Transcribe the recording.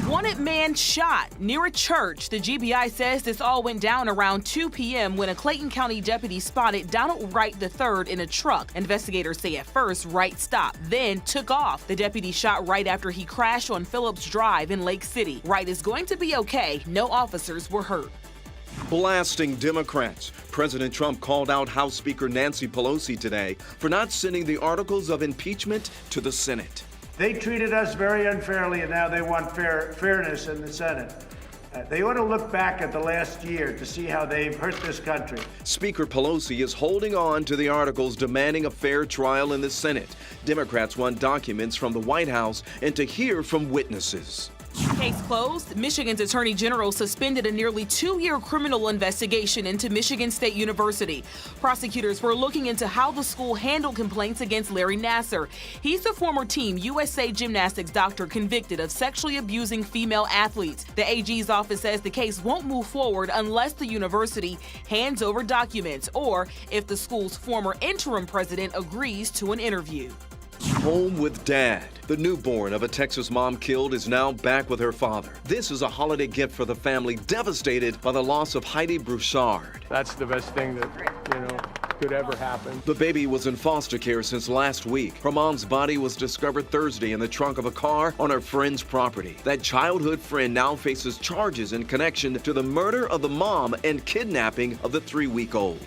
Wanted man shot near a church. The GBI says this all went down around 2 p.m. when a Clayton County deputy spotted Donald Wright III in a truck. Investigators say at first Wright stopped, then took off. The deputy shot right after he crashed on Phillips Drive in Lake City. Wright is going to be okay. No officers were hurt. Blasting Democrats. President Trump called out House Speaker Nancy Pelosi today for not sending the articles of impeachment to the Senate. They treated us very unfairly, and now they want fairness in the Senate. They ought to look back at the last year to see how they've hurt this country. Speaker Pelosi is holding on to the articles demanding a fair trial in the Senate. Democrats want documents from the White House and to hear from witnesses. Case closed. Michigan's Attorney General suspended a nearly 2-year criminal investigation into Michigan State University. Prosecutors were looking into how the school handled complaints against Larry Nassar. He's the former Team USA gymnastics doctor convicted of sexually abusing female athletes. The AG's office says the case won't move forward unless the university hands over documents or if the school's former interim president agrees to an interview. Home with Dad. The newborn of a Texas mom killed is now back with her father. This is a holiday gift for the family devastated by the loss of Heidi Broussard. That's the best thing that, could ever happen. The baby was in foster care since last week. Her mom's body was discovered Thursday in the trunk of a car on her friend's property. That childhood friend now faces charges in connection to the murder of the mom and kidnapping of the 3-week-old.